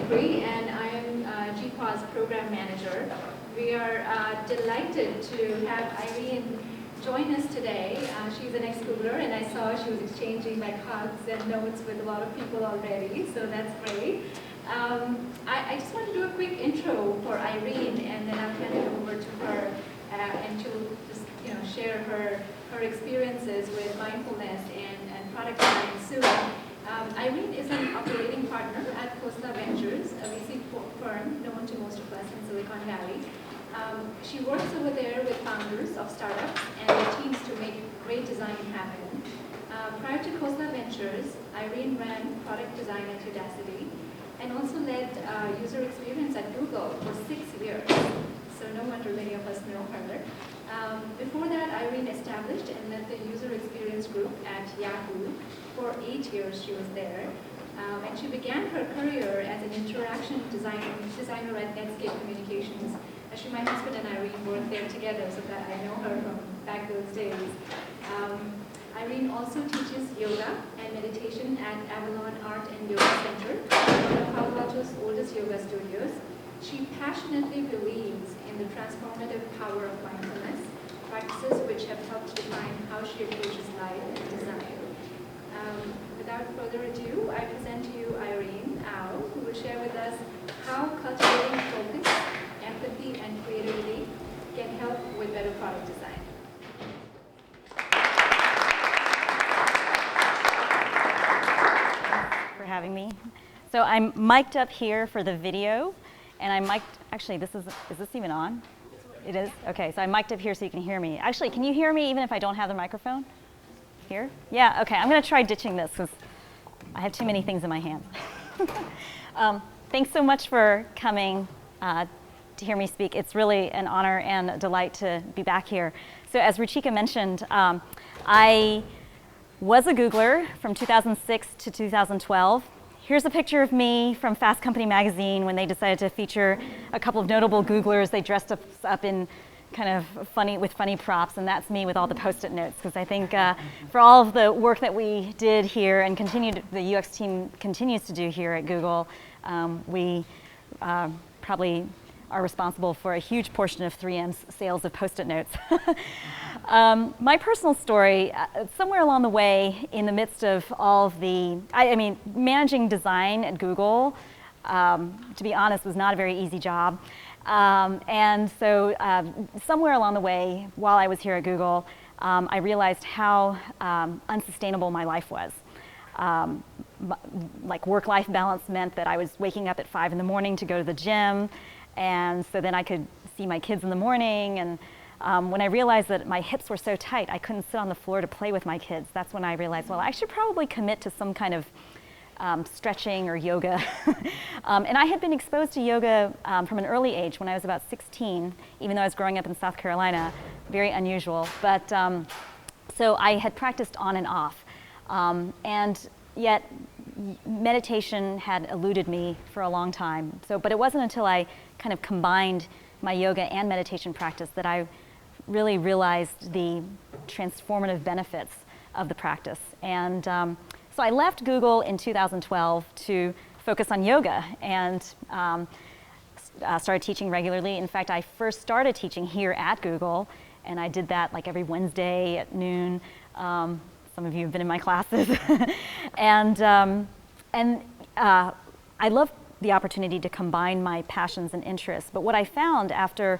Bree, and I am GPAW's program manager. We are delighted to have Irene join us today. She's an ex-Googler, and I saw she was exchanging like hugs and notes with a lot of people already, so that's great. I just want to do a quick intro for Irene, and then I'll hand it over to her, and she'll just share her experiences with mindfulness and product design soon. Irene is an operating partner at Costa Ventures, a VC firm known to most of us in Silicon Valley. She works over there with founders of startups and their teams to make great design happen. Prior to Costa Ventures, Irene ran product design at Udacity and also led user experience at Google for 6 years. So no wonder many of us know her. Before that, Irene established and led the user experience group at Yahoo. For 8 years she was there. And she began her career as an interaction designer at Netscape Communications. Actually, my husband and Irene worked there together, so that I know her from back those days. Irene also teaches yoga and meditation at Avalon Art and Yoga Center, one of Palo Alto's oldest yoga studios. She passionately believes in the transformative power of mindfulness, practices which have helped define how she approaches life and design. Without further ado, I present to you Irene Au, who will share with us how cultivating focus, empathy, and creativity can help with better product design. Thanks for having me. So I'm mic'd up here for the video, and I'm mic'd, actually is this even on? It is? Okay, so I'm mic'd up here so you can hear me. Actually, can you hear me even if I don't have the microphone? Here? Yeah, okay, I'm gonna try ditching this because I have too many things in my hands. Thanks so much for coming to hear me speak. It's really an honor and a delight to be back here. So as Ruchika mentioned, I was a Googler from 2006 to 2012. Here's a picture of me from Fast Company magazine when they decided to feature a couple of notable Googlers. They dressed us up in kind of funny props, and that's me with all the Post-it notes, because I think for all of the work that we did here and the UX team continues to do here at Google, we probably are responsible for a huge portion of 3M's sales of Post-it notes. My personal story, somewhere along the way, in the midst of all of I mean, managing design at Google, to be honest, was not a very easy job. And so somewhere along the way, while I was here at Google, I realized how unsustainable my life was. Like work-life balance meant that I was waking up at 5 in the morning to go to the gym, and so then I could see my kids in the morning. And when I realized that my hips were so tight, I couldn't sit on the floor to play with my kids, that's when I realized, well, I should probably commit to some kind of stretching or yoga. And I had been exposed to yoga from an early age when I was about 16, even though I was growing up in South Carolina, very unusual. But so I had practiced on and off. And yet meditation had eluded me for a long time. But it wasn't until I kind of combined my yoga and meditation practice that I really realized the transformative benefits of the practice. And so I left Google in 2012 to focus on yoga and started teaching regularly. In fact, I first started teaching here at Google, and I did that like every Wednesday at noon. Some of you have been in my classes. And I love the opportunity to combine my passions and interests. But what I found after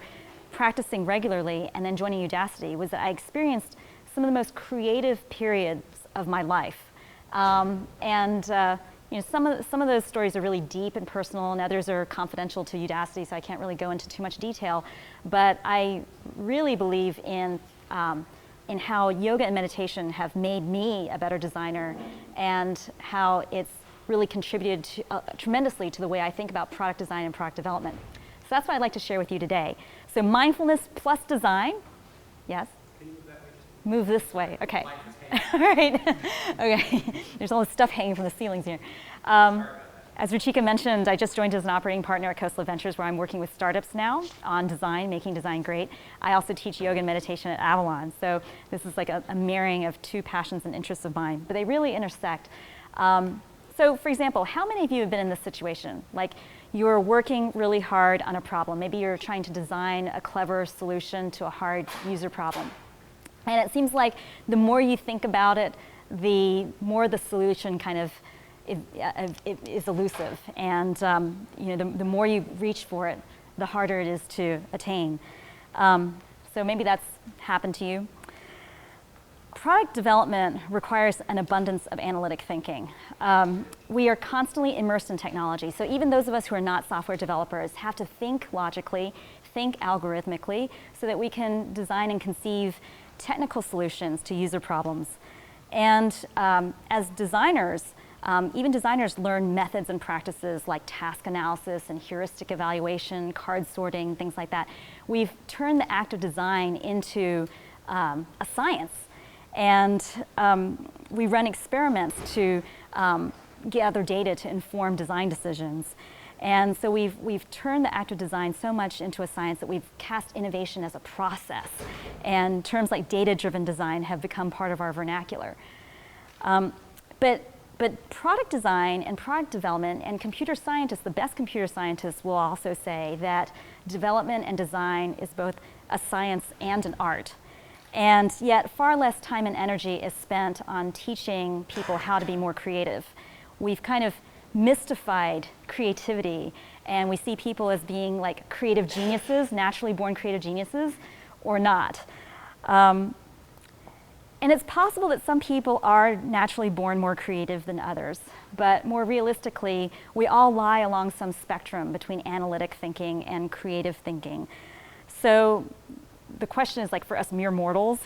practicing regularly and then joining Udacity was that I experienced some of the most creative periods of my life. Some of those stories are really deep and personal, and others are confidential to Udacity, so I can't really go into too much detail. But I really believe in how yoga and meditation have made me a better designer, and how it's really contributed tremendously to the way I think about product design and product development. So that's what I'd like to share with you today. So mindfulness plus design. Yes? Can you move that way? Move this way. Okay. All right. Okay. There's all this stuff hanging from the ceilings here. As Ruchika mentioned, I just joined as an operating partner at Costa Ventures, where I'm working with startups now on design, making design great. I also teach yoga and meditation at Avalon. So this is like a marrying of two passions and interests of mine, but they really intersect. So for example, how many of you have been in this situation? Like you're working really hard on a problem. Maybe you're trying to design a clever solution to a hard user problem. And it seems like the more you think about it, the more the solution kind of is elusive. And the more you reach for it, the harder it is to attain. So maybe that's happened to you. Product development requires an abundance of analytic thinking. We are constantly immersed in technology, so even those of us who are not software developers have to think logically, think algorithmically, so that we can design and conceive technical solutions to user problems. And as designers, even designers learn methods and practices like task analysis and heuristic evaluation, card sorting, things like that. We've turned the act of design into a science. And we run experiments to gather data to inform design decisions. And so we've turned the act of design so much into a science that we've cast innovation as a process. And terms like data-driven design have become part of our vernacular. But product design and product development and computer scientists, the best computer scientists will also say that development and design is both a science and an art. And yet far less time and energy is spent on teaching people how to be more creative. We've kind of mystified creativity, and we see people as being like creative geniuses, naturally born creative geniuses, or not. And it's possible that some people are naturally born more creative than others, but more realistically, we all lie along some spectrum between analytic thinking and creative thinking. So the question is, like, for us mere mortals,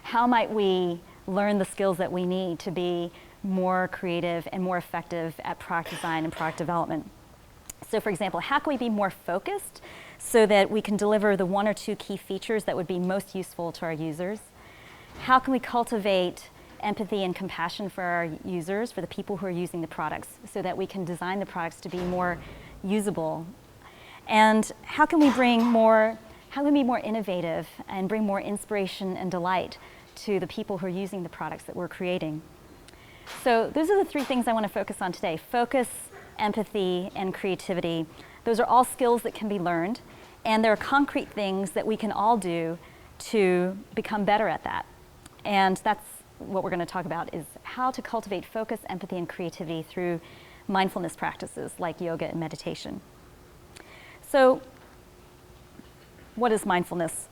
how might we learn the skills that we need to be more creative and more effective at product design and product development? So for example, how can we be more focused so that we can deliver the one or two key features that would be most useful to our users? How can we cultivate empathy and compassion for our users, for the people who are using the products, so that we can design the products to be more usable? And how can we be more innovative and bring more inspiration and delight to the people who are using the products that we're creating? So those are the three things I want to focus on today: focus, empathy, and creativity. Those are all skills that can be learned, and there are concrete things that we can all do to become better at that. And that's what we're going to talk about, is how to cultivate focus, empathy, and creativity through mindfulness practices like yoga and meditation. So what is mindfulness?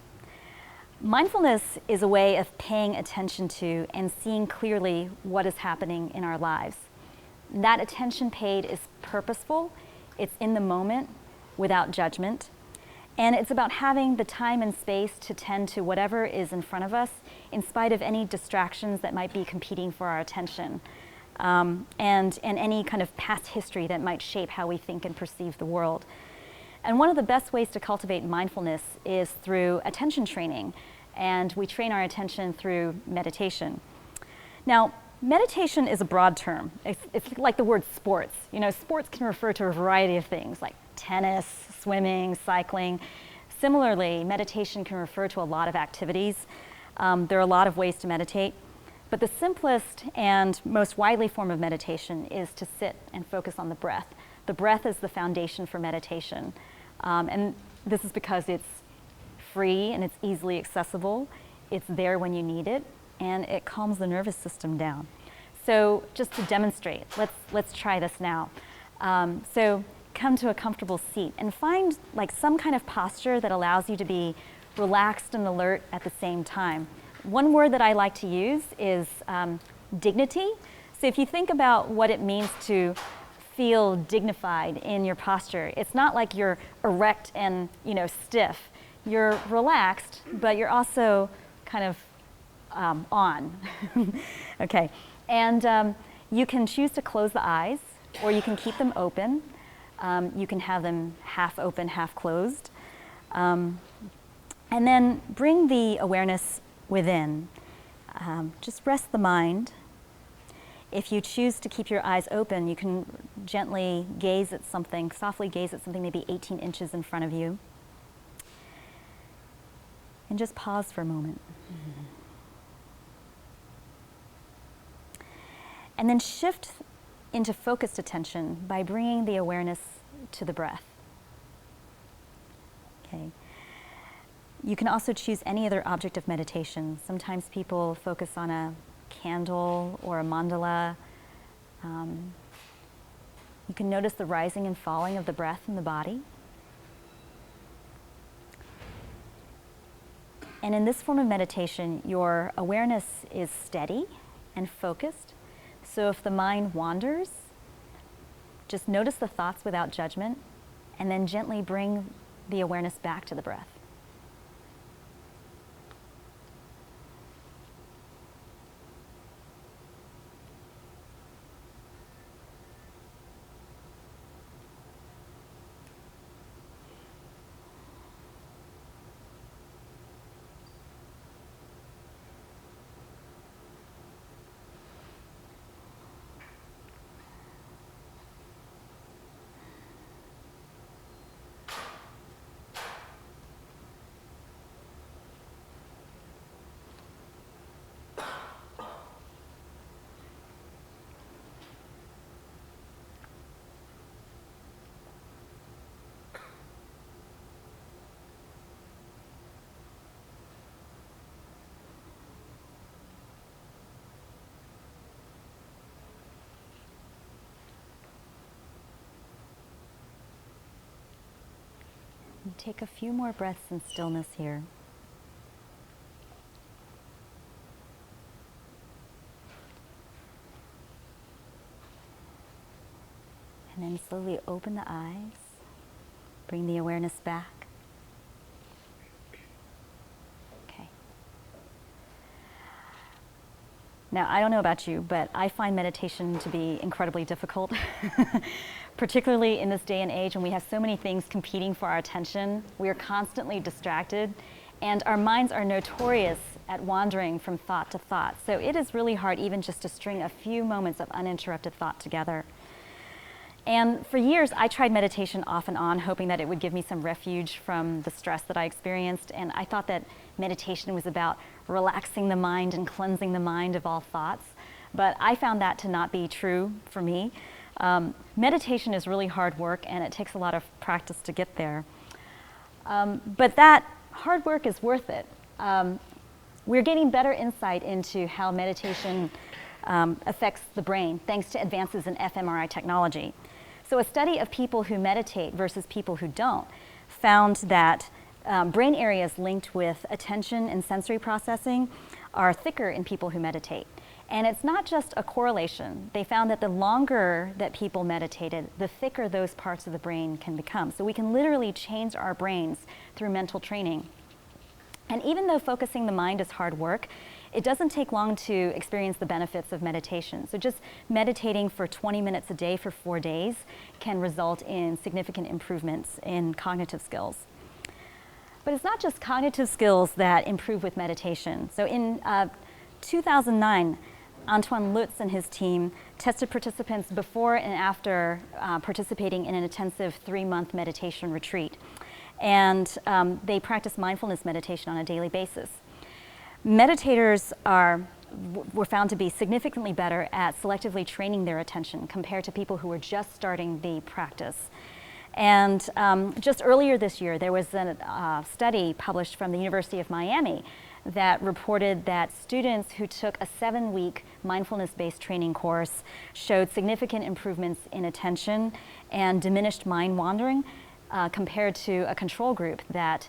Mindfulness is a way of paying attention to and seeing clearly what is happening in our lives. That attention paid is purposeful, it's in the moment, without judgment, and it's about having the time and space to tend to whatever is in front of us, in spite of any distractions that might be competing for our attention, and any kind of past history that might shape how we think and perceive the world. And one of the best ways to cultivate mindfulness is through attention training, and we train our attention through meditation. Now, meditation is a broad term. It's like the word sports. You know, sports can refer to a variety of things like tennis, swimming, cycling. Similarly, meditation can refer to a lot of activities. There are a lot of ways to meditate, but the simplest and most widely form of meditation is to sit and focus on the breath. The breath is the foundation for meditation. And this is because it's free and it's easily accessible. It's there when you need it, and it calms the nervous system down. So just to demonstrate, let's try this now. So come to a comfortable seat and find like some kind of posture that allows you to be relaxed and alert at the same time. One word that I like to use is dignity. So if you think about what it means to feel dignified in your posture, it's not like you're erect and stiff. You're relaxed, but you're also kind of on. Okay, and you can choose to close the eyes, or you can keep them open. You can have them half open, half closed. And then bring the awareness within. Just rest the mind. If you choose to keep your eyes open, you can gently gaze at something, softly gaze at something maybe 18 inches in front of you. And just pause for a moment. And then shift into focused attention by bringing the awareness to the breath. Okay. You can also choose any other object of meditation. Sometimes people focus on a candle or a mandala. You can notice the rising and falling of the breath in the body. And in this form of meditation, your awareness is steady and focused. So if the mind wanders, just notice the thoughts without judgment, and then gently bring the awareness back to the breath. And take a few more breaths in stillness here. And then slowly open the eyes, bring the awareness back. Okay. Now, I don't know about you, but I find meditation to be incredibly difficult, particularly in this day and age when we have so many things competing for our attention. We are constantly distracted, and our minds are notorious at wandering from thought to thought. So it is really hard even just to string a few moments of uninterrupted thought together. And for years, I tried meditation off and on, hoping that it would give me some refuge from the stress that I experienced. And I thought that meditation was about relaxing the mind and cleansing the mind of all thoughts. But I found that to not be true for me. Meditation is really hard work, and it takes a lot of practice to get there. But that hard work is worth it. We're getting better insight into how meditation affects the brain, thanks to advances in fMRI technology. So a study of people who meditate versus people who don't found that brain areas linked with attention and sensory processing are thicker in people who meditate. And it's not just a correlation. They found that the longer that people meditated, the thicker those parts of the brain can become. So we can literally change our brains through mental training. And even though focusing the mind is hard work, it doesn't take long to experience the benefits of meditation. So just meditating for 20 minutes a day for 4 days can result in significant improvements in cognitive skills. But it's not just cognitive skills that improve with meditation. So in 2009, Antoine Lutz and his team tested participants before and after participating in an intensive 3-month meditation retreat. And they practiced mindfulness meditation on a daily basis. Meditators were found to be significantly better at selectively training their attention compared to people who were just starting the practice. And just earlier this year, there was a study published from the University of Miami that reported that students who took a 7-week mindfulness-based training course showed significant improvements in attention and diminished mind wandering compared to a control group that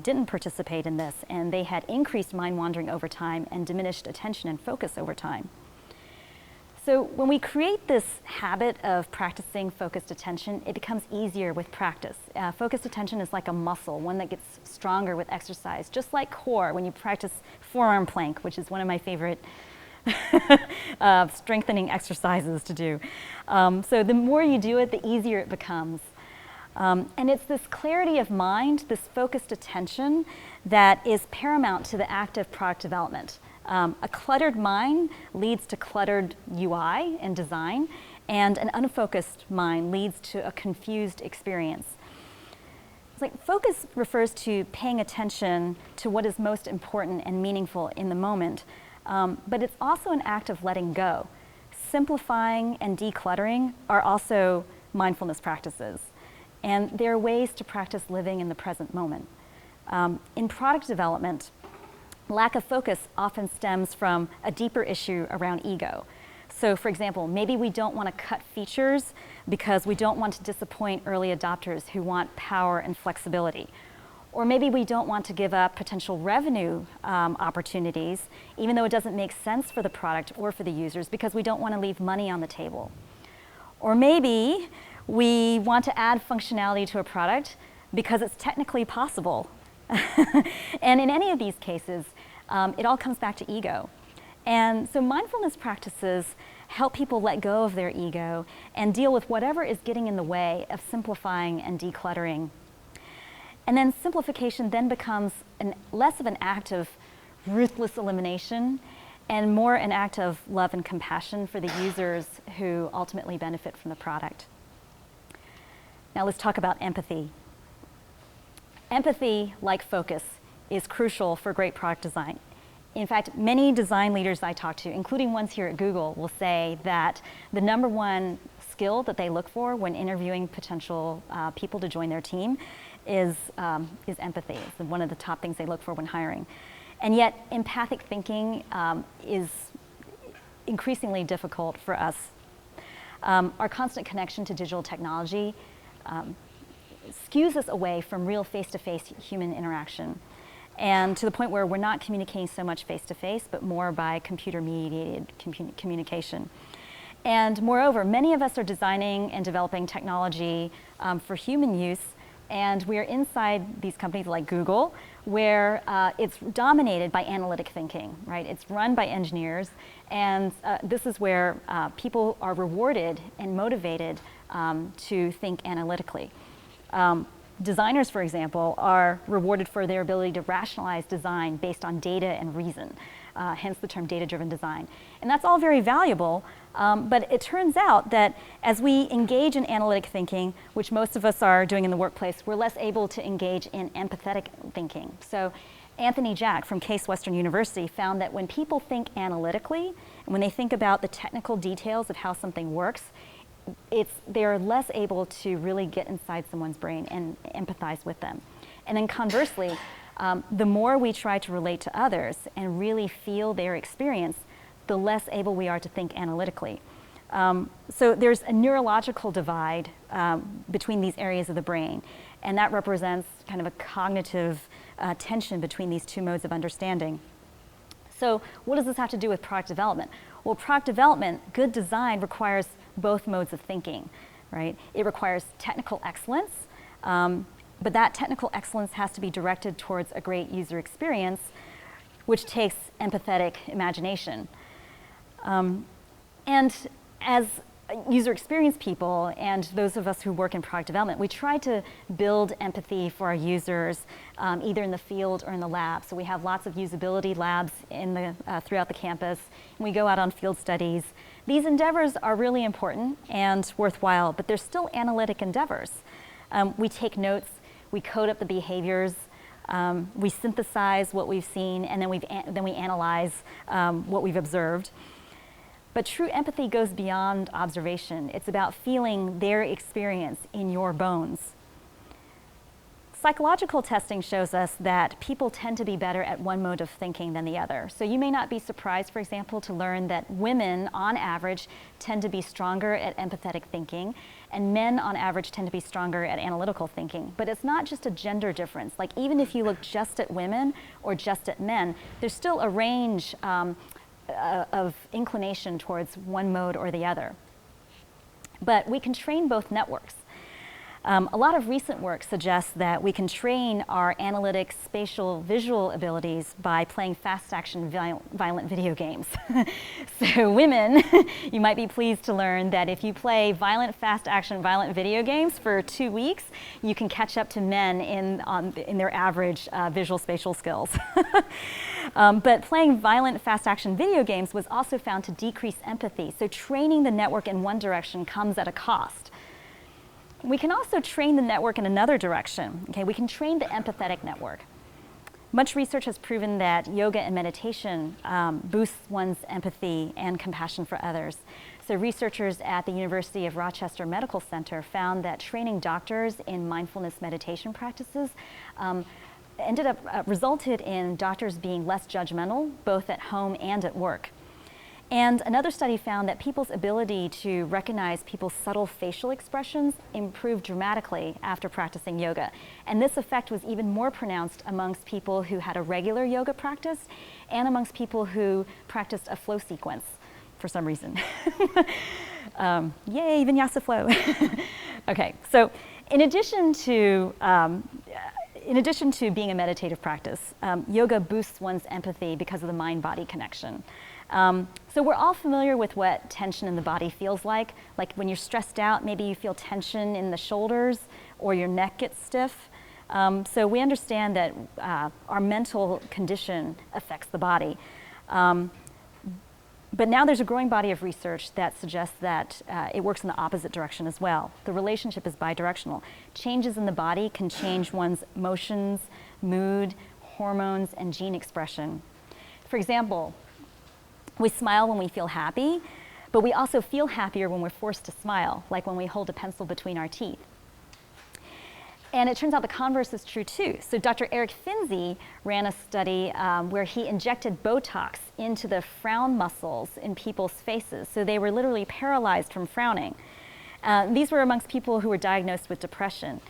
didn't participate in this, and they had increased mind wandering over time and diminished attention and focus over time. So when we create this habit of practicing focused attention, it becomes easier with practice. Focused attention is like a muscle, one that gets stronger with exercise, just like core when you practice forearm plank, which is one of my favorite strengthening exercises to do. So the more you do it, the easier it becomes. And it's this clarity of mind, this focused attention, that is paramount to the act of product development. A cluttered mind leads to cluttered UI and design, and an unfocused mind leads to a confused experience. It's like focus refers to paying attention to what is most important and meaningful in the moment, but it's also an act of letting go. simplifying and decluttering are also mindfulness practices. And they're ways to practice living in the present moment. In product development, lack of focus often stems from a deeper issue around ego. So for example, maybe we don't want to cut features because we don't want to disappoint early adopters who want power and flexibility. Or maybe we don't want to give up potential revenue opportunities, even though it doesn't make sense for the product or for the users, because we don't want to leave money on the table. Or maybe we want to add functionality to a product because it's technically possible. And in any of these cases, it all comes back to ego. And so mindfulness practices help people let go of their ego and deal with whatever is getting in the way of simplifying and decluttering. And then simplification then becomes less of an act of ruthless elimination and more an act of love and compassion for the users who ultimately benefit from the product. Now let's talk about empathy. Empathy, like focus, is crucial for great product design. In fact, many design leaders I talk to, including ones here at Google, will say that the #1 skill that they look for when interviewing potential people to join their team is empathy. It's one of the top things they look for when hiring. And yet, empathic thinking is increasingly difficult for us. Our constant connection to digital technology skews us away from real face-to-face human interaction, and to the point where we're not communicating so much face-to-face, but more by computer-mediated communication. And moreover, many of us are designing and developing technology for human use, and we're inside these companies like Google, where it's dominated by analytic thinking, right? It's run by engineers, and this is where people are rewarded and motivated to think analytically. Designers, for example, are rewarded for their ability to rationalize design based on data and reason, hence the term data-driven design. And that's all very valuable, but it turns out that as we engage in analytic thinking, which most of us are doing in the workplace, we're less able to engage in empathetic thinking. So Anthony Jack from Case Western University found that when people think analytically, and when they think about the technical details of how something works, they're less able to really get inside someone's brain and empathize with them. And then conversely, the more we try to relate to others and really feel their experience, the less able we are to think analytically. So there's a neurological divide between these areas of the brain, and that represents kind of a cognitive tension between these two modes of understanding. So what does this have to do with product development? Well, product development, good design requires both modes of thinking, right? It requires technical excellence, but that technical excellence has to be directed towards a great user experience, which takes empathetic imagination. And as user experience people and those of us who work in product development, we try to build empathy for our users, either in the field or in the lab. So we have lots of usability labs throughout the campus, and we go out on field studies. These endeavors are really important and worthwhile, but they're still analytic endeavors. We take notes, we code up the behaviors, we synthesize what we've seen, and then we analyze what we've observed. But true empathy goes beyond observation. It's about feeling their experience in your bones. Psychological testing shows us that people tend to be better at one mode of thinking than the other. So you may not be surprised, for example, to learn that women, on average, tend to be stronger at empathetic thinking, and men, on average, tend to be stronger at analytical thinking. But it's not just a gender difference. Like, even if you look just at women or just at men, there's still a range of inclination towards one mode or the other. But we can train both networks. A lot of recent work suggests that we can train our analytic, spatial, visual abilities by playing fast-action, violent video games. So women, you might be pleased to learn that if you play violent, fast-action, violent video games for 2 weeks, you can catch up to men in their average visual, spatial skills. But playing violent, fast-action video games was also found to decrease empathy. So training the network in one direction comes at a cost. We can also train the network in another direction. Okay, we can train the empathetic network. Much research has proven that yoga and meditation boosts one's empathy and compassion for others. So researchers at the University of Rochester Medical Center found that training doctors in mindfulness meditation practices resulted in doctors being less judgmental, both at home and at work. And another study found that people's ability to recognize people's subtle facial expressions improved dramatically after practicing yoga. And this effect was even more pronounced amongst people who had a regular yoga practice and amongst people who practiced a flow sequence for some reason. Yay, vinyasa flow. Okay, so in addition to being a meditative practice, yoga boosts one's empathy because of the mind-body connection. So we're all familiar with what tension in the body feels like when you're stressed out, maybe you feel tension in the shoulders or your neck gets stiff. So we understand that our mental condition affects the body. But now there's a growing body of research that suggests that it works in the opposite direction as well. The relationship is bidirectional. Changes in the body can change one's emotions, mood, hormones, and gene expression. For example, we smile when we feel happy, but we also feel happier when we're forced to smile, like when we hold a pencil between our teeth. And it turns out the converse is true too. So Dr. Eric Finzi ran a study where he injected Botox into the frown muscles in people's faces. So they were literally paralyzed from frowning. These were amongst people who were diagnosed with depression.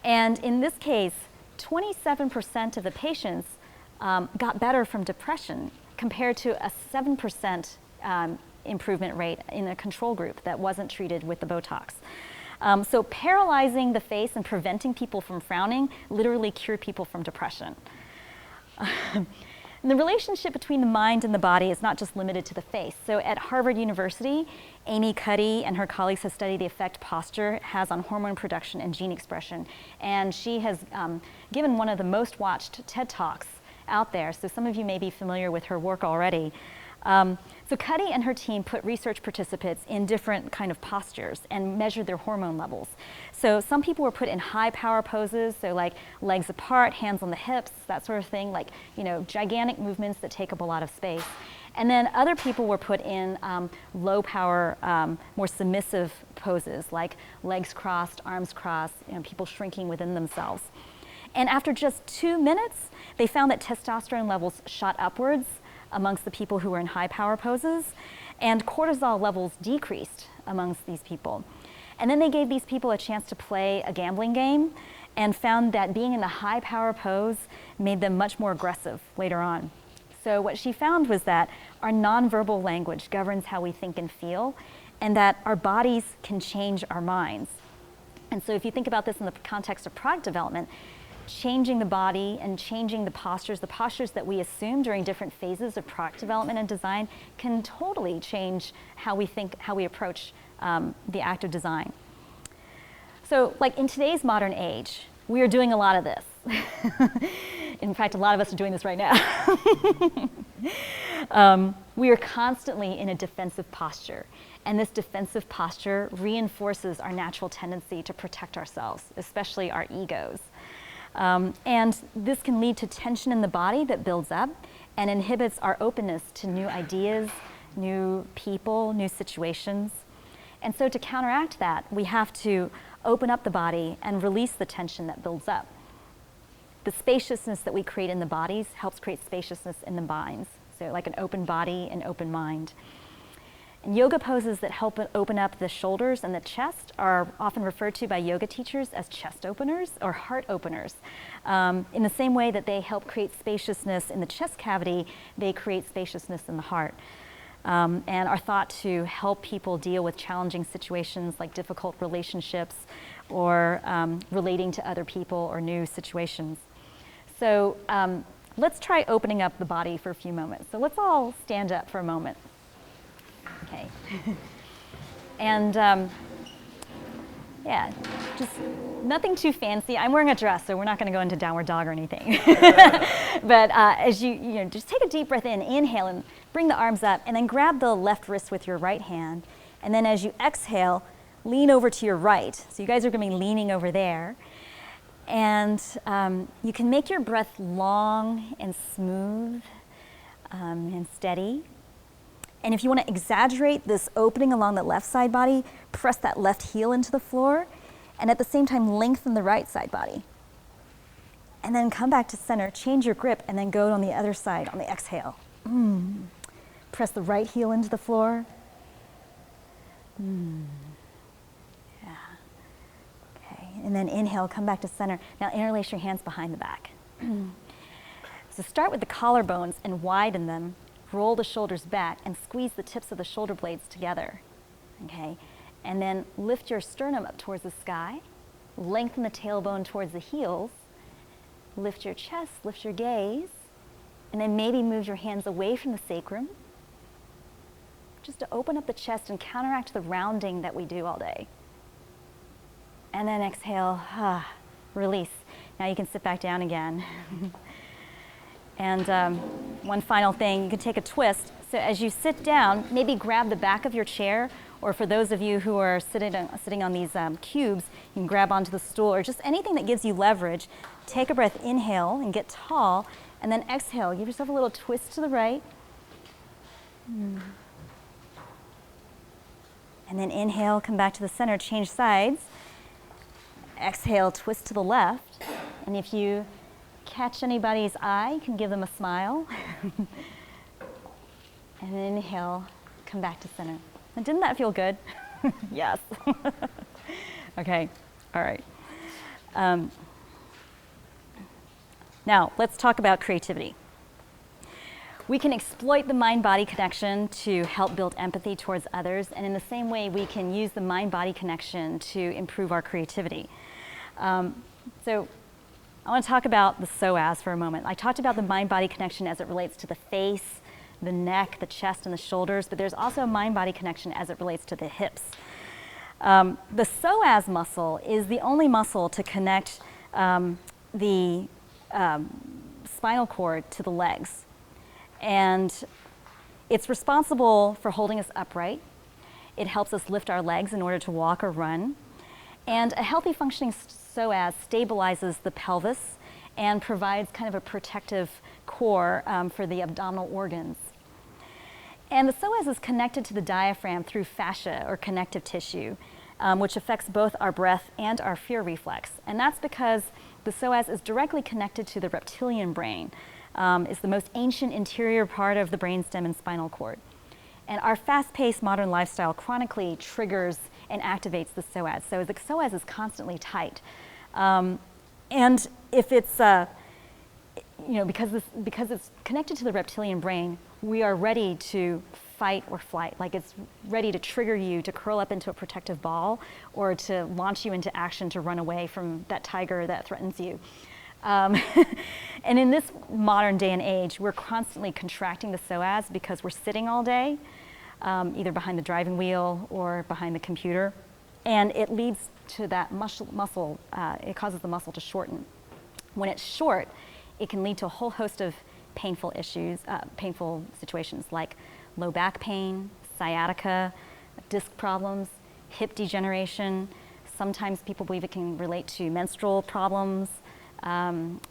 And in this case, 27% of the patients got better from depression compared to a 7% improvement rate in a control group that wasn't treated with the Botox. So paralyzing the face and preventing people from frowning literally cured people from depression. And the relationship between the mind and the body is not just limited to the face. So at Harvard University, Amy Cuddy and her colleagues have studied the effect posture has on hormone production and gene expression. And she has given one of the most watched TED Talks out there. So some of you may be familiar with her work already. So Cuddy and her team put research participants in different kind of postures and measured their hormone levels. So some people were put in high power poses, so like legs apart, hands on the hips, that sort of thing, like, you know, gigantic movements that take up a lot of space. And then other people were put in low power, more submissive poses, like legs crossed, arms crossed, you know, people shrinking within themselves. And after just 2 minutes, they found that testosterone levels shot upwards amongst the people who were in high power poses, and cortisol levels decreased amongst these people. And then they gave these people a chance to play a gambling game and found that being in the high power pose made them much more aggressive later on. So what she found was that our nonverbal language governs how we think and feel, and that our bodies can change our minds. And so if you think about this in the context of product development, changing the body and changing the postures that we assume during different phases of product development and design can totally change how we think, how we approach the act of design. So like in today's modern age, we are doing a lot of this. In fact, a lot of us are doing this right now. We are constantly in a defensive posture. And this defensive posture reinforces our natural tendency to protect ourselves, especially our egos. And this can lead to tension in the body that builds up and inhibits our openness to new ideas, new people, new situations. And so to counteract that, we have to open up the body and release the tension that builds up. The spaciousness that we create in the bodies helps create spaciousness in the minds. So like an open body, an open mind. And yoga poses that help open up the shoulders and the chest are often referred to by yoga teachers as chest openers or heart openers. In the same way that they help create spaciousness in the chest cavity, they create spaciousness in the heart. And are thought to help people deal with challenging situations like difficult relationships or relating to other people or new situations. So let's try opening up the body for a few moments. So let's all stand up for a moment. Okay. And yeah, just nothing too fancy. I'm wearing a dress, so we're not going to go into downward dog or anything. But as you just take a deep breath in, inhale, and bring the arms up, and then grab the left wrist with your right hand. And then as you exhale, lean over to your right. So you guys are going to be leaning over there. And you can make your breath long and smooth and steady. And if you want to exaggerate this opening along the left side body, press that left heel into the floor, and at the same time lengthen the right side body. And then come back to center, change your grip, and then go on the other side on the exhale. Press the right heel into the floor. Yeah. Okay, and then inhale, come back to center. Now interlace your hands behind the back. So start with the collarbones and widen them. Roll the shoulders back and squeeze the tips of the shoulder blades together. Okay, and then lift your sternum up towards the sky. Lengthen the tailbone towards the heels. Lift your chest, lift your gaze, and then maybe move your hands away from the sacrum, just to open up the chest and counteract the rounding that we do all day. And then exhale, release. Now you can sit back down again. And one final thing, you can take a twist. So as you sit down, maybe grab the back of your chair, or for those of you who are sitting on these cubes, you can grab onto the stool, or just anything that gives you leverage. Take a breath, inhale, and get tall, and then exhale. Give yourself a little twist to the right. And then inhale, come back to the center, change sides. Exhale, twist to the left. And if you catch anybody's eye, you can give them a smile. And then inhale, come back to center. And didn't that feel good? Yes. Okay, all right. Now, let's talk about creativity. We can exploit the mind-body connection to help build empathy towards others, and in the same way, we can use the mind-body connection to improve our creativity. So I want to talk about the psoas for a moment. I talked about the mind-body connection as it relates to the face, the neck, the chest, and the shoulders, but there's also a mind-body connection as it relates to the hips. The psoas muscle is the only muscle to connect the spinal cord to the legs. And it's responsible for holding us upright. It helps us lift our legs in order to walk or run. And a healthy functioning psoas stabilizes the pelvis and provides kind of a protective core for the abdominal organs. And the psoas is connected to the diaphragm through fascia or connective tissue, which affects both our breath and our fear reflex. And that's because the psoas is directly connected to the reptilian brain. It's the most ancient interior part of the brainstem and spinal cord. And our fast-paced modern lifestyle chronically triggers and activates the psoas. So the psoas is constantly tight. And if it's, because it's connected to the reptilian brain, we are ready to fight or flight. Like it's ready to trigger you to curl up into a protective ball or to launch you into action to run away from that tiger that threatens you. And in this modern day and age, we're constantly contracting the psoas because we're sitting all day, either behind the driving wheel or behind the computer. And it leads to that muscle, it causes the muscle to shorten. When it's short, it can lead to a whole host of painful issues, painful situations like low back pain, sciatica, disc problems, hip degeneration. Sometimes people believe it can relate to menstrual problems,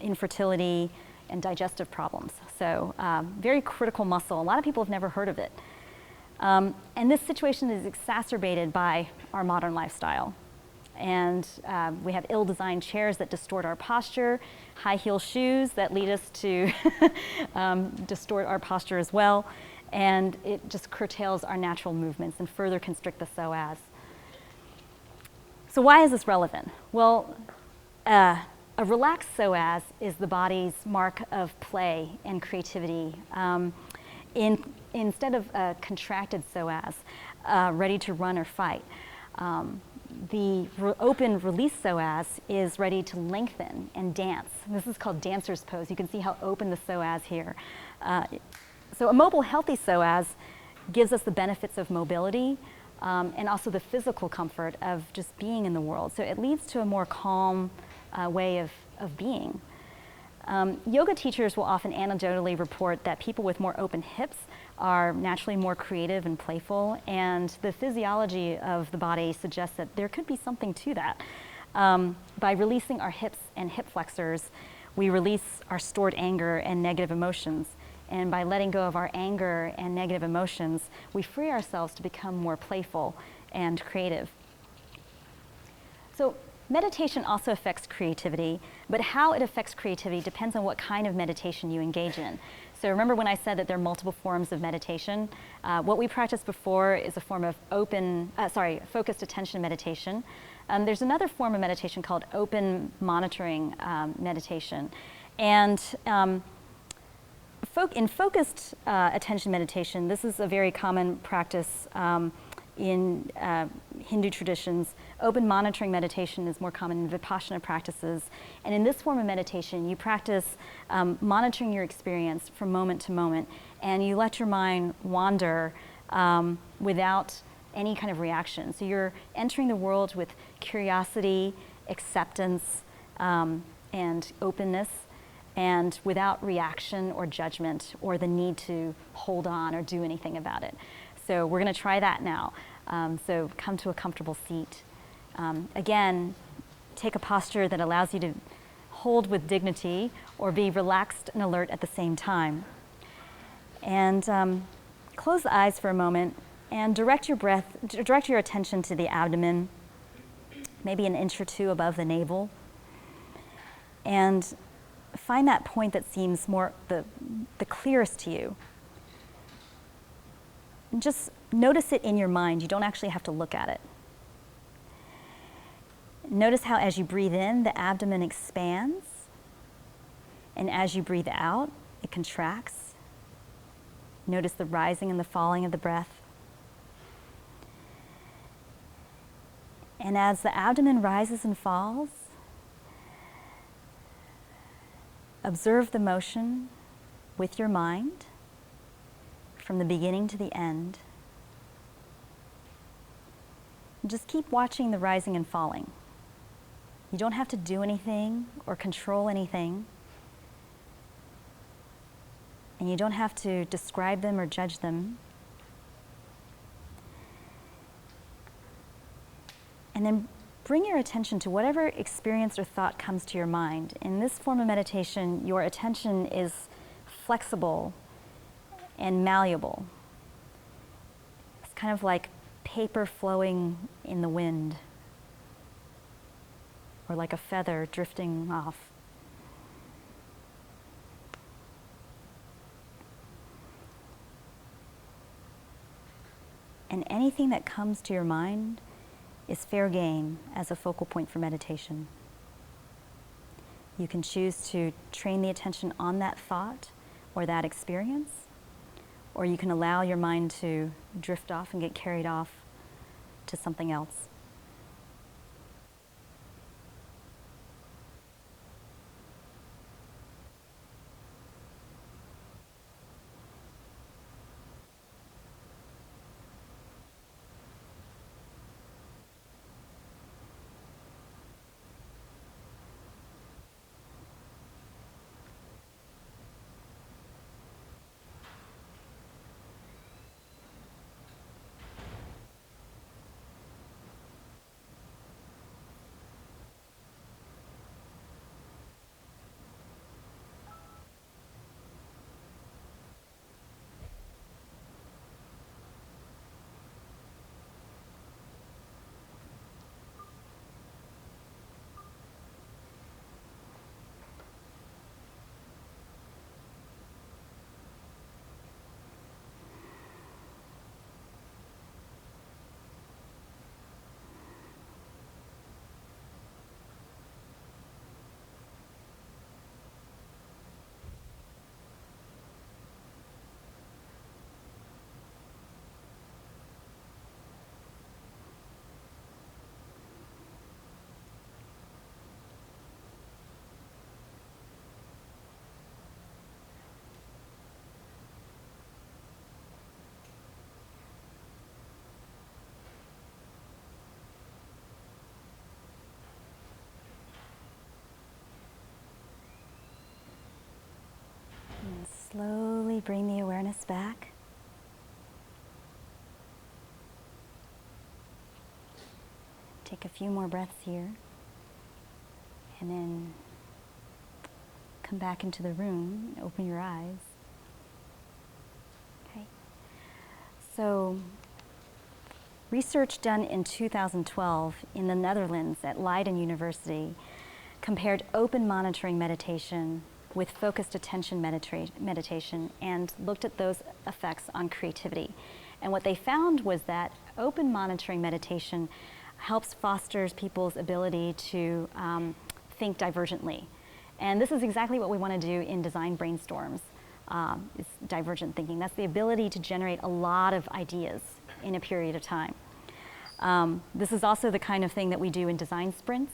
infertility, and digestive problems. So very critical muscle. A lot of people have never heard of it. And this situation is exacerbated by our modern lifestyle. And we have ill-designed chairs that distort our posture, high heel shoes that lead us to distort our posture as well. And it just curtails our natural movements and further constrict the psoas. So why is this relevant? Well, a relaxed psoas is the body's mark of play and creativity. Instead of a contracted psoas, ready to run or fight, the open release psoas is ready to lengthen and dance. This is called dancer's pose. You can see how open the psoas here. So a mobile, healthy psoas gives us the benefits of mobility and also the physical comfort of just being in the world. So it leads to a more calm way of being. Yoga teachers will often anecdotally report that people with more open hips are naturally more creative and playful, and the physiology of the body suggests that there could be something to that. By releasing our hips and hip flexors, we release our stored anger and negative emotions. And by letting go of our anger and negative emotions, we free ourselves to become more playful and creative. So meditation also affects creativity, but how it affects creativity depends on what kind of meditation you engage in. So remember when I said that there are multiple forms of meditation? What we practiced before is a form of focused attention meditation. There's another form of meditation called open monitoring meditation. And in focused attention meditation, this is a very common practice in Hindu traditions. Open monitoring meditation is more common in Vipassana practices. And in this form of meditation, you practice monitoring your experience from moment to moment, and you let your mind wander without any kind of reaction. So you're entering the world with curiosity, acceptance, and openness, and without reaction or judgment or the need to hold on or do anything about it. So we're going to try that now. So come to a comfortable seat. Again, take a posture that allows you to hold with dignity or be relaxed and alert at the same time. And close the eyes for a moment and direct your attention to the abdomen, maybe an inch or two above the navel. And find that point that seems more the clearest to you. And just notice it in your mind. You don't actually have to look at it. Notice how as you breathe in, the abdomen expands, and as you breathe out, it contracts. Notice the rising and the falling of the breath. And as the abdomen rises and falls, observe the motion with your mind from the beginning to the end. And just keep watching the rising and falling. You don't have to do anything or control anything. And you don't have to describe them or judge them. And then bring your attention to whatever experience or thought comes to your mind. In this form of meditation, your attention is flexible and malleable. It's kind of like paper flowing in the wind, or like a feather drifting off. And anything that comes to your mind is fair game as a focal point for meditation. You can choose to train the attention on that thought or that experience, or you can allow your mind to drift off and get carried off to something else. And slowly bring the awareness back. Take a few more breaths here. And then come back into the room, open your eyes. Okay. So, research done in 2012 in the Netherlands at Leiden University compared open monitoring meditation with focused attention meditation and looked at those effects on creativity. And what they found was that open monitoring meditation helps fosters people's ability to think divergently. And this is exactly what we want to do in design brainstorms, is divergent thinking. That's the ability to generate a lot of ideas in a period of time. This is also the kind of thing that we do in design sprints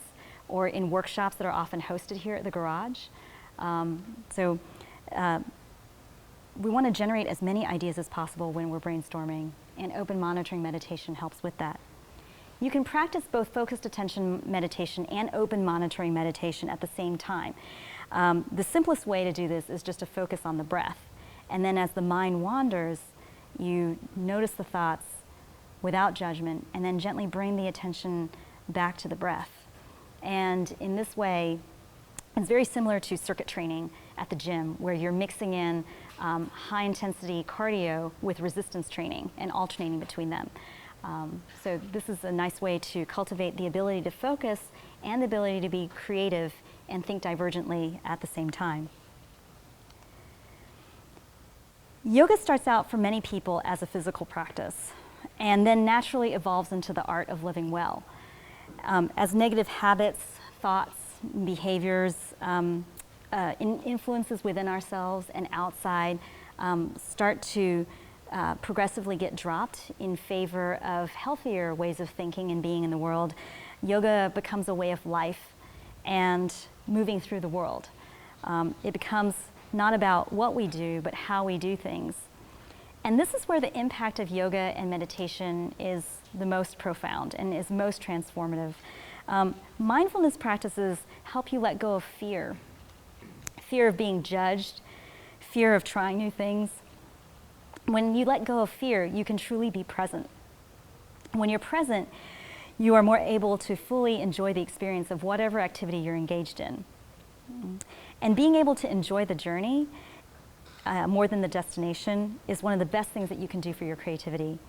or in workshops that are often hosted here at the garage. We want to generate as many ideas as possible when we're brainstorming, and open monitoring meditation helps with that. You can practice both focused attention meditation and open monitoring meditation at the same time. The simplest way to do this is just to focus on the breath. And then as the mind wanders, you notice the thoughts without judgment, and then gently bring the attention back to the breath. And in this way, it's very similar to circuit training at the gym, where you're mixing in high-intensity cardio with resistance training and alternating between them. So this is a nice way to cultivate the ability to focus and the ability to be creative and think divergently at the same time. Yoga starts out for many people as a physical practice and then naturally evolves into the art of living well. As negative habits, thoughts, behaviors, influences within ourselves and outside start to progressively get dropped in favor of healthier ways of thinking and being in the world, yoga becomes a way of life and moving through the world. It becomes not about what we do, but how we do things. And this is where the impact of yoga and meditation is the most profound and is most transformative. Mindfulness practices help you let go of fear. Fear of being judged, fear of trying new things. When you let go of fear, you can truly be present. When you're present, you are more able to fully enjoy the experience of whatever activity you're engaged in. And being able to enjoy the journey more than the destination is one of the best things that you can do for your creativity.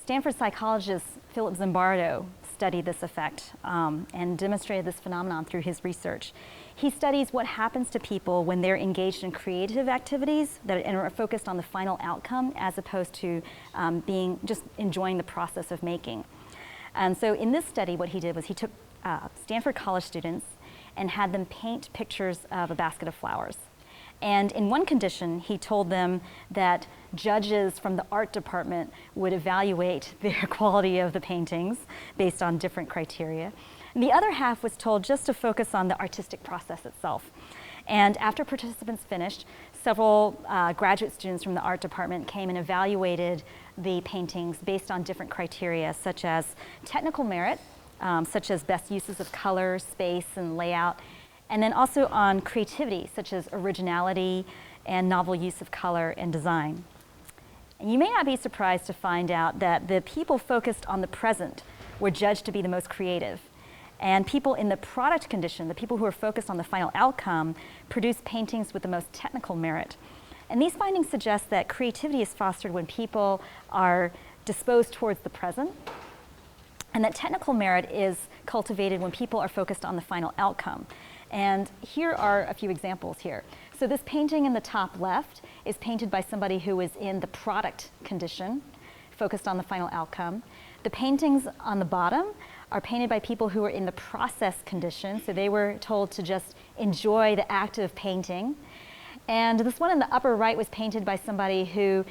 Stanford psychologist Philip Zimbardo studied this effect and demonstrated this phenomenon through his research. He studies what happens to people when they're engaged in creative activities that are focused on the final outcome as opposed to being just enjoying the process of making. And so in this study, what he did was he took Stanford college students and had them paint pictures of a basket of flowers. And in one condition, he told them that judges from the art department would evaluate the quality of the paintings based on different criteria. And the other half was told just to focus on the artistic process itself. And after participants finished, several graduate students from the art department came and evaluated the paintings based on different criteria, such as technical merit, such as best uses of color, space, and layout, and then also on creativity, such as originality and novel use of color and design. And you may not be surprised to find out that the people focused on the present were judged to be the most creative. And people in the product condition, the people who are focused on the final outcome, produce paintings with the most technical merit. And these findings suggest that creativity is fostered when people are disposed towards the present, and that technical merit is cultivated when people are focused on the final outcome. And here are a few examples here. So this painting in the top left is painted by somebody who is in the product condition, focused on the final outcome. The paintings on the bottom are painted by people who are in the process condition, so they were told to just enjoy the act of painting. And this one in the upper right was painted by somebody who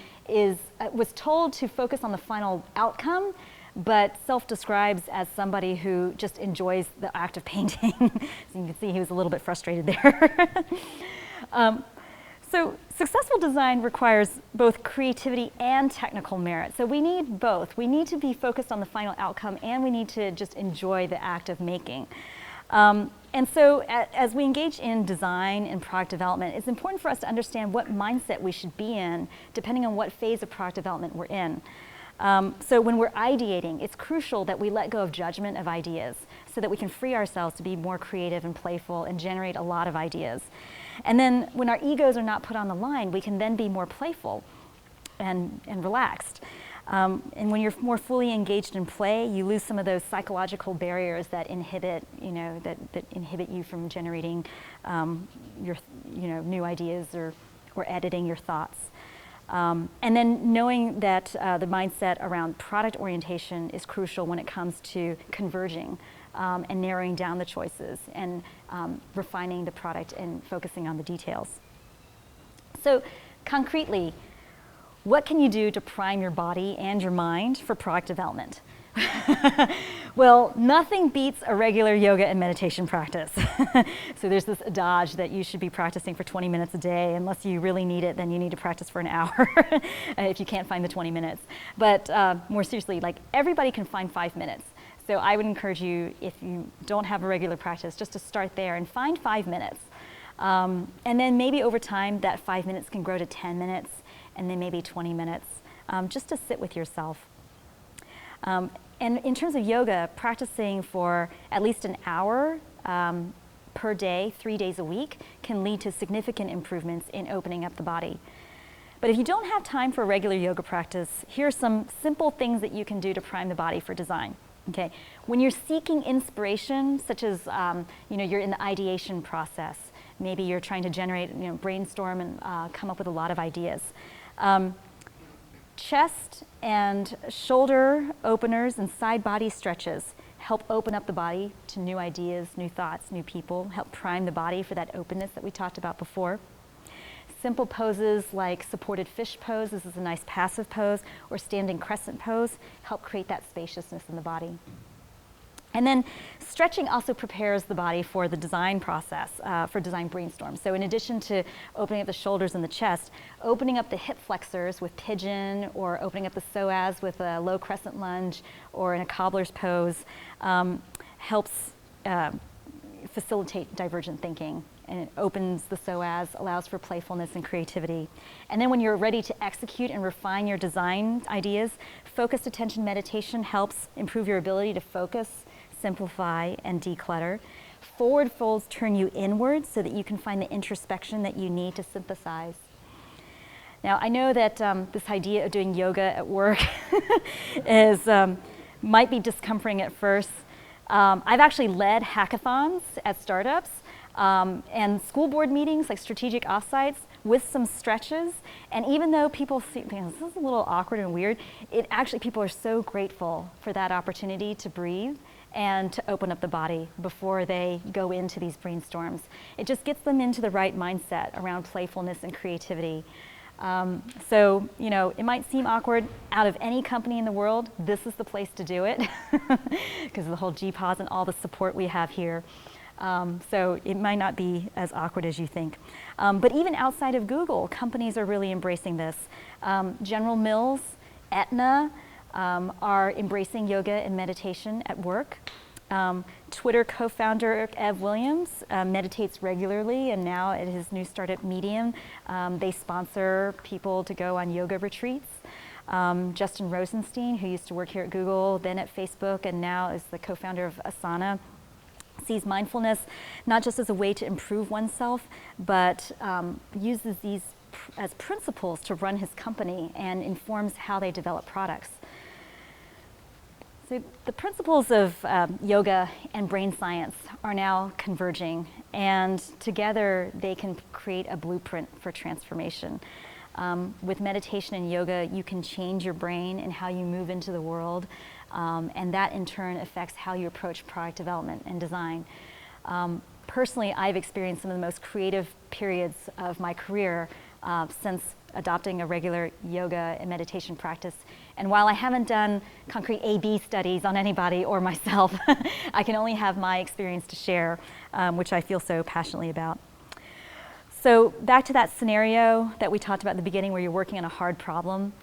was told to focus on the final outcome, but self-describes as somebody who just enjoys the act of painting. So you can see he was a little bit frustrated there. So successful design requires both creativity and technical merit. So we need both. We need to be focused on the final outcome, and we need to just enjoy the act of making. And so as we engage in design and product development, it's important for us to understand what mindset we should be in depending on what phase of product development we're in. So when we're ideating, it's crucial that we let go of judgment of ideas. so that we can free ourselves to be more creative and playful and generate a lot of ideas. And then when our egos are not put on the line, we can then be more playful and relaxed. And when you're more fully engaged in play, you lose some of those psychological barriers that inhibit, that inhibit you from generating new ideas or editing your thoughts. And then knowing that the mindset around product orientation is crucial when it comes to converging and narrowing down the choices and refining the product and focusing on the details. So concretely, what can you do to prime your body and your mind for product development? Well, nothing beats a regular yoga and meditation practice. So there's this adage that you should be practicing for 20 minutes a day. Unless you really need it, then you need to practice for an hour if you can't find the 20 minutes. But more seriously, like everybody can find 5 minutes. So I would encourage you, if you don't have a regular practice, just to start there and find 5 minutes. And then maybe over time, that 5 minutes can grow to 10 minutes, and then maybe 20 minutes, just to sit with yourself. And in terms of yoga, practicing for at least an hour per day, 3 days a week, can lead to significant improvements in opening up the body. But if you don't have time for a regular yoga practice, here are some simple things that you can do to prime the body for design. Okay, when you're seeking inspiration, such as you're in the ideation process, maybe you're trying to generate, brainstorm and come up with a lot of ideas. Chest and shoulder openers and side body stretches help open up the body to new ideas, new thoughts, new people, help prime the body for that openness that we talked about before. Simple poses like supported fish pose, this is a nice passive pose, or standing crescent pose, help create that spaciousness in the body. And then stretching also prepares the body for the design process, for design brainstorm. So in addition to opening up the shoulders and the chest, opening up the hip flexors with pigeon, or opening up the psoas with a low crescent lunge, or in a cobbler's pose, helps facilitate divergent thinking. And it opens the psoas, allows for playfulness and creativity. And then when you're ready to execute and refine your design ideas, focused attention meditation helps improve your ability to focus, simplify, and declutter. Forward folds turn you inward so that you can find the introspection that you need to synthesize. Now, I know that this idea of doing yoga at work might be discomforting at first. I've actually led hackathons at startups and school board meetings, like strategic offsites, with some stretches. And even though people see, this is a little awkward and weird, people are so grateful for that opportunity to breathe and to open up the body before they go into these brainstorms. It just gets them into the right mindset around playfulness and creativity. So, it might seem awkward. Out of any company in the world, this is the place to do it because of the whole GPOS and all the support we have here. So it might not be as awkward as you think. But even outside of Google, companies are really embracing this. General Mills, Aetna are embracing yoga and meditation at work. Twitter co-founder Ev Williams meditates regularly, and now at his new startup Medium, they sponsor people to go on yoga retreats. Justin Rosenstein, who used to work here at Google, then at Facebook, and now is the co-founder of Asana, sees mindfulness not just as a way to improve oneself, but uses these as principles to run his company and informs how they develop products. So the principles of yoga and brain science are now converging, and together they can create a blueprint for transformation. With meditation and yoga, you can change your brain and how you move into the world, and that in turn affects how you approach product development and design. Personally, I've experienced some of the most creative periods of my career since adopting a regular yoga and meditation practice. And while I haven't done concrete A/B studies on anybody or myself, I can only have my experience to share, which I feel so passionately about. So back to that scenario that we talked about at the beginning where you're working on a hard problem.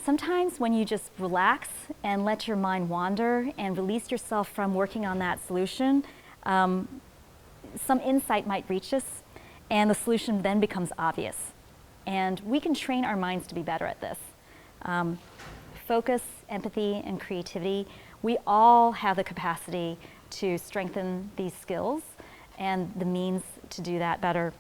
Sometimes when you just relax and let your mind wander and release yourself from working on that solution, some insight might reach us, and the solution then becomes obvious. And we can train our minds to be better at this. Focus, empathy, and creativity, we all have the capacity to strengthen these skills and the means to do that better.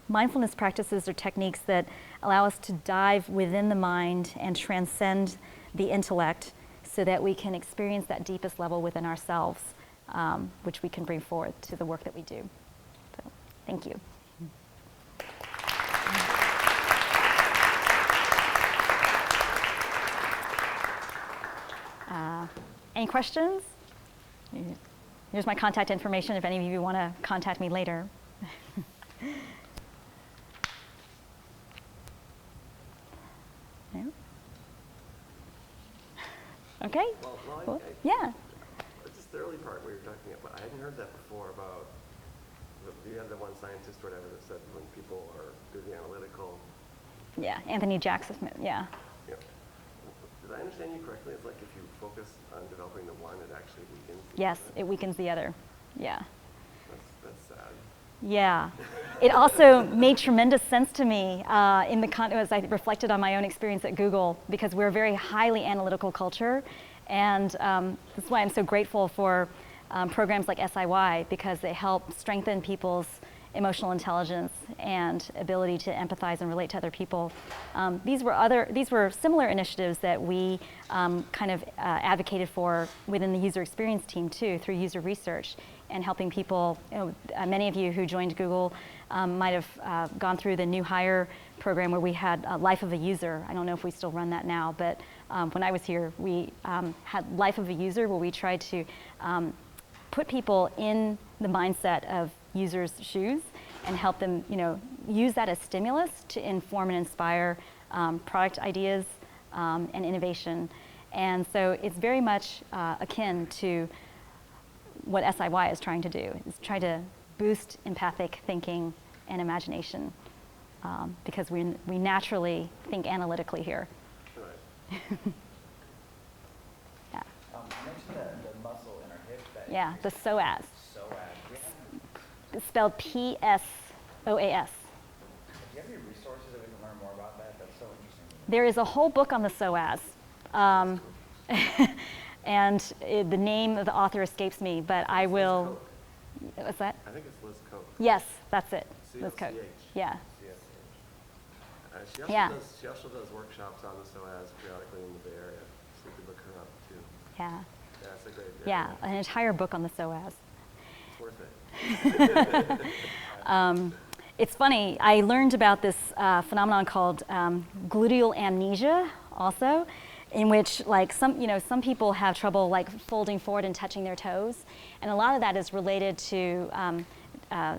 Mindfulness practices are techniques that allow us to dive within the mind and transcend the intellect so that we can experience that deepest level within ourselves, which we can bring forth to the work that we do. So, thank you. Any questions? Here's my contact information if any of you want to contact me later. Yeah. Okay. Well, yeah. Just the early part where you're talking about, I hadn't heard that before about, you had the one scientist or whatever that said when people are doing analytical. Yeah, Anthony Jackson, yeah. Yeah. Did I understand you correctly? It's like if you focus on developing the one, it actually weakens the Yes, other? it weakens the other, yeah. That's sad. Yeah. It also made tremendous sense to me as I reflected on my own experience at Google, because we're a very highly analytical culture, and that's why I'm so grateful for programs like SIY, because they help strengthen people's emotional intelligence and ability to empathize and relate to other people. These were similar initiatives that we kind of advocated for within the user experience team too, through user research and helping people. Many of you who joined Google might have gone through the new hire program where we had Life of a User. I don't know if we still run that now, but when I was here, we had Life of a User, where we tried to put people in the mindset of users' shoes and help them, use that as stimulus to inform and inspire product ideas and innovation. And so it's very much akin to what SIY is trying to do, is try to boost empathic thinking and imagination, because we naturally think analytically here. Right. Yeah. You mentioned the muscle in our hip. Yeah, the psoas. Psoas. It's spelled P-S-O-A-S. Do you have any resources that we can learn more about that? That's so interesting. There is a whole book on the psoas. And the name of the author escapes me, but I will. What's that? I think it's Liz Koch. Yes, that's it. Liz C-O-C-H. Koch. Yeah. She also does workshops on the SOAS periodically in the Bay Area, so you could look her up too. Yeah. Yeah, that's a great idea. Yeah, an entire book on the psoas. It's worth it. It's funny, I learned about this phenomenon called gluteal amnesia also, in which some people have trouble folding forward and touching their toes. And a lot of that is related to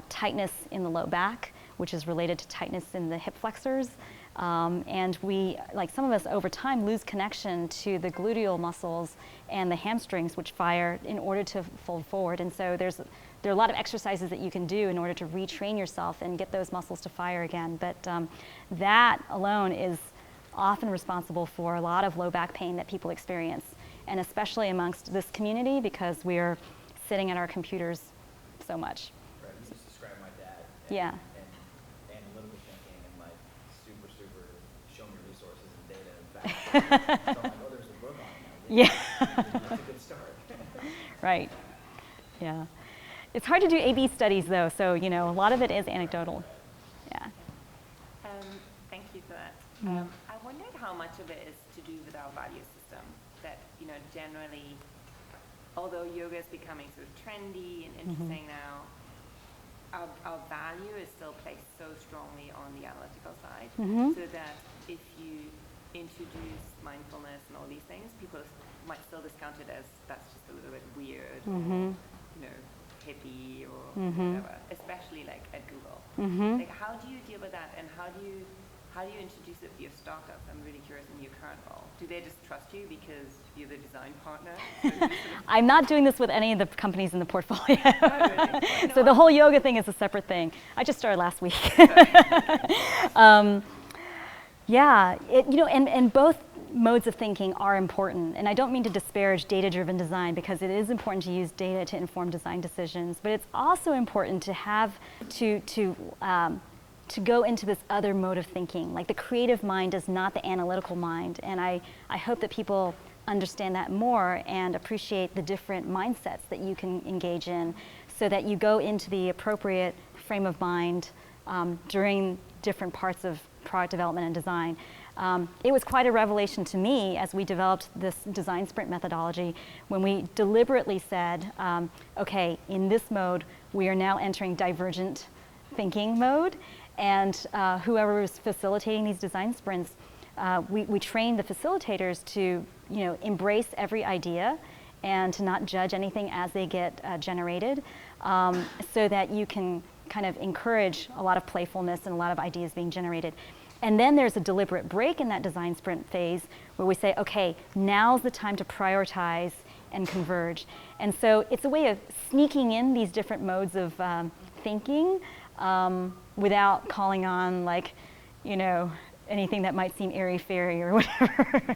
tightness in the low back, which is related to tightness in the hip flexors. And we, some of us over time, lose connection to the gluteal muscles and the hamstrings, which fire in order to fold forward. And so there are a lot of exercises that you can do in order to retrain yourself and get those muscles to fire again. But that alone is often responsible for a lot of low back pain that people experience, and especially amongst this community, because we're sitting at our computers so much. Right. You just described my dad. Yeah. And analytical thinking and super show me resources and data and facts. So I'm like, oh, there's a book on it now. Yeah. That's a good start. Right. Yeah. It's hard to do A/B studies though, so a lot of it is anecdotal. Yeah. Thank you for that. I wondered how much of it is to do with our value system. That generally, although yoga is becoming sort of trendy and interesting now, our value is still placed so strongly on the analytical side, so that if you introduce mindfulness and all these things, people might still discount it as that's just a little bit weird, or, hippie or whatever, especially at Google. How do you deal with that, and how do you introduce it to your startups? I'm really curious in your current role. Do they just trust you because you're the design partner? I'm not doing this with any of the companies in the portfolio. Oh, really? So the whole yoga thing is a separate thing. I just started last week. Yeah, and both modes of thinking are important. And I don't mean to disparage data-driven design, because it is important to use data to inform design decisions. But it's also important to have to go into this other mode of thinking. The creative mind is not the analytical mind. And I hope that people understand that more and appreciate the different mindsets that you can engage in so that you go into the appropriate frame of mind during different parts of product development and design. It was quite a revelation to me as we developed this design sprint methodology when we deliberately said, okay, in this mode, we are now entering divergent thinking mode, and whoever was facilitating these design sprints, we trained the facilitators to embrace every idea and to not judge anything as they get generated, so that you can kind of encourage a lot of playfulness and a lot of ideas being generated. And then there's a deliberate break in that design sprint phase where we say, okay, now's the time to prioritize and converge. And so it's a way of sneaking in these different modes of thinking without calling on, like, anything that might seem airy-fairy or whatever.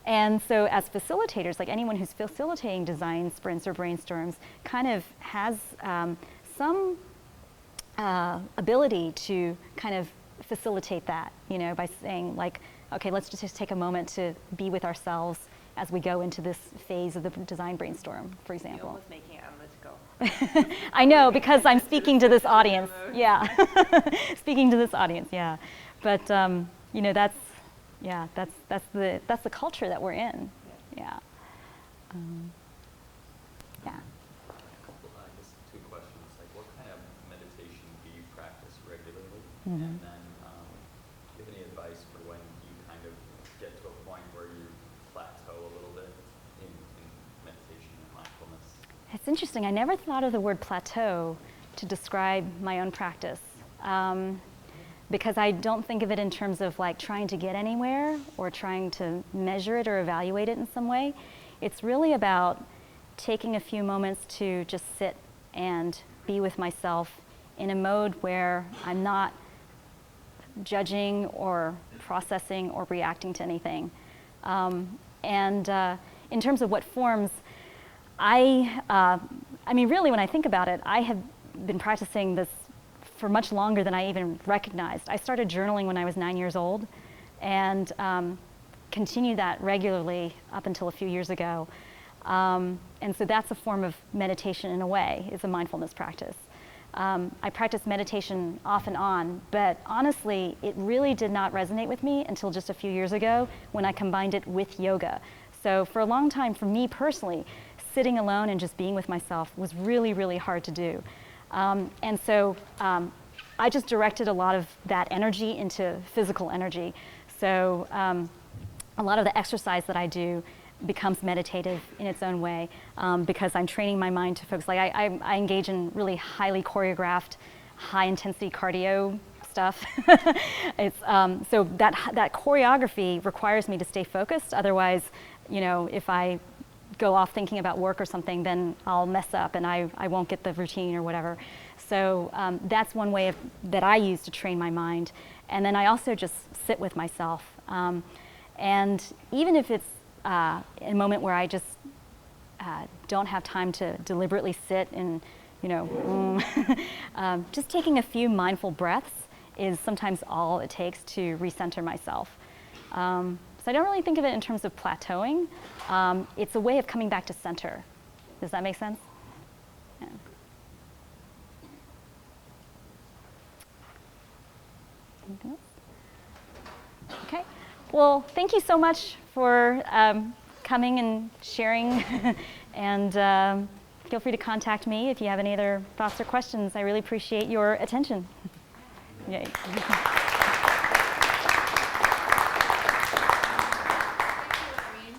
And so as facilitators, like anyone who's facilitating design sprints or brainstorms kind of has some ability to kind of facilitate that, by saying, like, okay, let's just take a moment to be with ourselves as we go into this phase of the design brainstorm, for You're alexaple. almost making it analytical. I know, because I'm speaking to this audience. Yeah, speaking to this audience. Yeah, but that's the culture that we're in. Yeah. Yeah. I guess two questions. Like, what kind of meditation do you practice regularly? Mm-hmm. And then, do you have any advice for when you kind of get to a point where you plateau a little bit in meditation and mindfulness? It's interesting. I never thought of the word plateau to describe my own practice, because I don't think of it in terms of like trying to get anywhere or trying to measure it or evaluate it in some way. It's really about taking a few moments to just sit and be with myself in a mode where I'm not judging or processing or reacting to anything. And in terms of what forms, I mean, really, when I think about it, I have been practicing this for much longer than I even recognized. I started journaling when I was 9 years old, and continued that regularly up until a few years ago. And so that's a form of meditation in a way, is a mindfulness practice. I practiced meditation off and on, but honestly, it really did not resonate with me until just a few years ago when I combined it with yoga. So for a long time, for me personally, sitting alone and just being with myself was really, really hard to do. And so I just directed a lot of that energy into physical energy. So a lot of the exercise that I do becomes meditative in its own way, because I'm training my mind to focus. Like I engage in really highly choreographed, high-intensity cardio stuff. It's so that choreography requires me to stay focused. Otherwise, if I go off thinking about work or something, then I'll mess up and I won't get the routine or whatever. So that's one way that I use to train my mind. And then I also just sit with myself. And even if it's a moment where I just don't have time to deliberately sit and, just taking a few mindful breaths is sometimes all it takes to recenter myself. So I don't really think of it in terms of plateauing. It's a way of coming back to center. Does that make sense? Yeah. Anything else? Okay. Well, thank you so much for coming and sharing. And feel free to contact me if you have any other thoughts or questions. I really appreciate your attention. Yay.